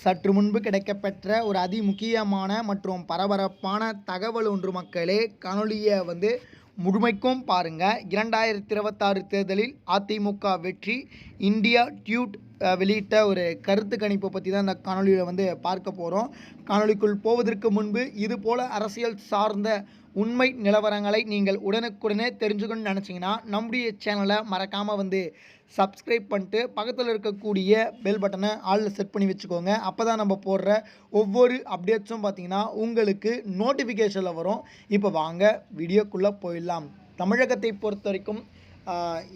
சற்று முன்பு கிடைக்கப்பெற்ற ஒரு அதிமுக்கியமான மற்றும் பரபரப்பான தகவல் ஒன்று மக்களே. காணொலியை முழுமைக்கும் பாருங்கள். 2026 தேர்தலில் அதிமுக வெற்றி. இந்தியா டியூட் வெளியிட்ட ஒரு கருத்து கணிப்பை பற்றி தான் இந்த காணொலியில் பார்க்க போகிறோம். காணொலிக்குள் போவதற்கு முன்பு இதுபோல் அரசியல் சார்ந்த உண்மை நிலவரங்களை நீங்கள் உடனுக்குடனே தெரிஞ்சுக்கணும்னு நினச்சிங்கன்னா நம்முடைய சேனலை மறக்காமல் சப்ஸ்கிரைப் பண்ணிட்டு பக்கத்தில் இருக்கக்கூடிய பெல் பட்டனை ஆளில் செட் பண்ணி வச்சுக்கோங்க. அப்போ தான் நம்ம போடுற ஒவ்வொரு அப்டேட்ஸும் பார்த்திங்கன்னா உங்களுக்கு நோட்டிஃபிகேஷனில் வரும். இப்போ வாங்க வீடியோக்குள்ளே போயிடலாம். தமிழகத்தை பொறுத்த வரைக்கும்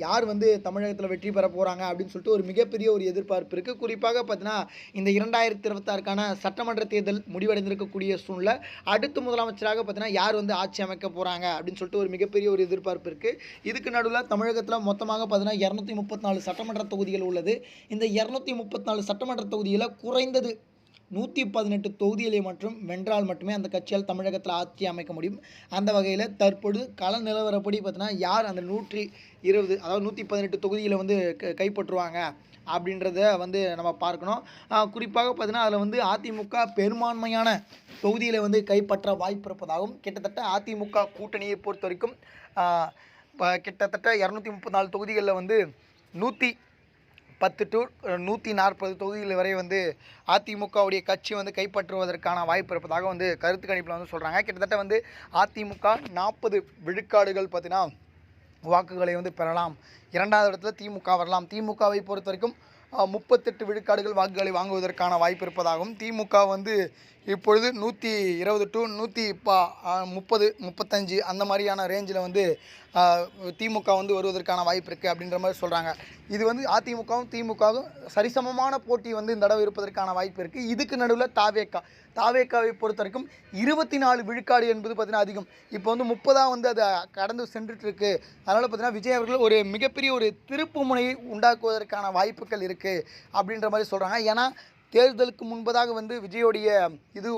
யார் தமிழகத்தில் வெற்றி பெற போகிறாங்க அப்படின்னு சொல்லிட்டு ஒரு மிகப்பெரிய ஒரு எதிர்பார்ப்பு இருக்குது. குறிப்பாக பார்த்தீங்கன்னா இந்த 2026க்கான சட்டமன்ற தேர்தல் முடிவடைந்திருக்கக்கூடிய சூழ்நிலை அடுத்த முதலமைச்சராக பார்த்தீங்கன்னா யார் ஆட்சி அமைக்க போகிறாங்க அப்படின்னு சொல்லிட்டு ஒரு மிகப்பெரிய ஒரு எதிர்பார்ப்பு இருக்குது. இதுக்கு நடுவில் தமிழகத்தில் மொத்தமாக பார்த்தீங்கன்னா 234 சட்டமன்ற தொகுதிகள் உள்ளது. இந்த 234 சட்டமன்ற தொகுதியில் குறைந்தது 118 தொகுதிகளை மற்றும் வென்றால் மட்டுமே அந்த கட்சியால் தமிழகத்தில் ஆட்சி அமைக்க முடியும். அந்த வகையில் தற்பொழுது கள நிலவரப்படி பார்த்தீங்கன்னா யார் அந்த 120 அதாவது 118 தொகுதிகளை கைப்பற்றுவாங்க அப்படின்றத நம்ம பார்க்கணும். குறிப்பாக பார்த்தீங்கன்னா அதில் அதிமுக பெரும்பான்மையான தொகுதிகளை கைப்பற்ற வாய்ப்பு இருப்பதாகவும், கிட்டத்தட்ட அதிமுக கூட்டணியை பொறுத்த வரைக்கும் கிட்டத்தட்ட 234 தொகுதிகளில் 110 to 140 தொகுதிகள் வரை அதிமுகவுடைய கட்சி கைப்பற்றுவதற்கான வாய்ப்பு இருப்பதாக கருத்து கணிப்பில் சொல்கிறாங்க. கிட்டத்தட்ட அதிமுக 40 விழுக்காடுகள் பார்த்தீங்கன்னா வாக்குகளை பெறலாம். இரண்டாவது இடத்துல திமுக வரலாம். திமுகவை பொறுத்த வரைக்கும் 38 விழுக்காடுகள் வாக்குகளை வாங்குவதற்கான வாய்ப்பு இருப்பதாகவும், திமுக இப்பொழுது 120 to 130 35 அந்த மாதிரியான ரேஞ்சில் திமுக வருவதற்கான வாய்ப்பு இருக்குது அப்படின்ற மாதிரி சொல்கிறாங்க. இது அதிமுகவும் திமுகவும் சரிசமமான போட்டி இந்த தடவை இருப்பதற்கான வாய்ப்பு இருக்குது. இதுக்கு நடுவில் தாவேக்காவை பொறுத்த வரைக்கும் 24 விழுக்காடு என்பது பார்த்தீங்கன்னா அதிகம். இப்போ 30 அதை கடந்து சென்றுட்டு இருக்கு. அதனால் பார்த்தீங்கன்னா விஜய் அவர்கள் ஒரு மிகப்பெரிய ஒரு திருப்பு முனையை உண்டாக்குவதற்கான வாய்ப்புகள் இருக்குது அப்படின்ற மாதிரி சொல்கிறாங்க. ஏன்னா தேர்தலுக்கு முன்பதாக விஜயோடைய இது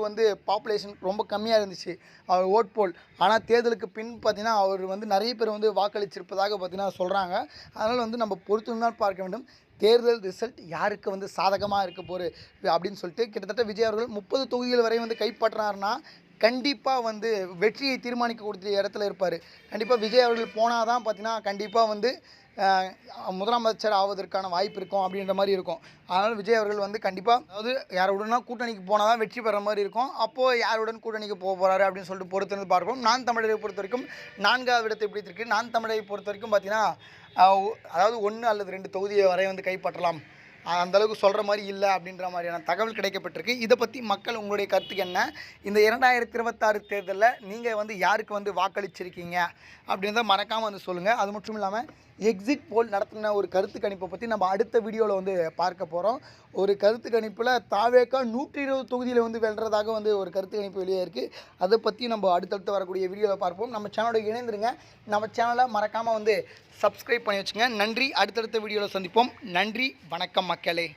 பாப்புலேஷன் ரொம்ப கம்மியாக இருந்துச்சு, அவர் ஓட் போல். ஆனால் தேர்தலுக்கு பின் பார்த்திங்கன்னா அவர் நிறைய பேர் வாக்களிச்சிருப்பதாக பார்த்திங்கன்னா சொல்கிறாங்க. அதனால் நம்ம பொறுத்து தான் பார்க்க வேண்டும் தேர்தல் ரிசல்ட் யாருக்கு சாதகமாக இருக்க போகுது அப்படின்னு சொல்லிட்டு. கிட்டத்தட்ட விஜய் அவர்கள் 30 தொகுதிகள் வரை கைப்பற்றினார்னா கண்டிப்பாக வெற்றியை தீர்மானிக்கக்கூடிய இடத்துல இருப்பார். கண்டிப்பாக விஜய் அவர்கள் போனால் தான் பார்த்தீங்கன்னா கண்டிப்பாக முதலமைச்சர் ஆவதற்கான வாய்ப்பு இருக்கும் அப்படின்ற மாதிரி இருக்கும். அதனால் விஜய் அவர்கள் கண்டிப்பாக அதாவது யாருடனா கூட்டணிக்கு போனால் தான் வெற்றி பெற மாதிரி இருக்கும். அப்போது யாருடன் கூட்டணிக்கு போக போகிறாரு அப்படின்னு சொல்லிட்டு பொறுத்து பார்ப்போம். நான் தமிழரை பொறுத்த வரைக்கும் 4வது இடத்தை பிடித்திருக்கு. நான் தமிழரை பொறுத்த வரைக்கும் பார்த்தீங்கன்னா அதாவது 1 அல்லது 2 தொகுதியை வரை கைப்பற்றலாம். அந்தளவுக்கு சொல்கிற மாதிரி இல்லை அப்படின்ற மாதிரியான தகவல் கிடைக்கப்பட்டிருக்கு. இதை பற்றி மக்கள் உங்களுடைய கருத்துக்கு என்ன? இந்த 2026 தேர்தலில் நீங்கள் யாருக்கு வாக்களிச்சிருக்கீங்க அப்படின்றத மறக்காமல் சொல்லுங்கள். அது மட்டும் இல்லாமல் எக்ஸிட் போல் நடத்தின ஒரு கருத்து கணிப்பை பற்றி நம்ம அடுத்த வீடியோவில் பார்க்க போகிறோம். ஒரு கருத்து கணிப்பில் தாவேக்கா 120 தொகுதியில் வெல்றதாக ஒரு கருத்து கணிப்பு வெளியே இருக்குது. அதை பற்றி நம்ம அடுத்தடுத்து வரக்கூடிய வீடியோவில் பார்ப்போம். நம்ம சேனலோட இணைந்துருங்க. நம்ம சேனலை மறக்காமல் சப்ஸ்கிரைப் பண்ணி வச்சுங்க. நன்றி. அடுத்தடுத்த வீடியோவில் சந்திப்போம். நன்றி, வணக்கம் மக்களே.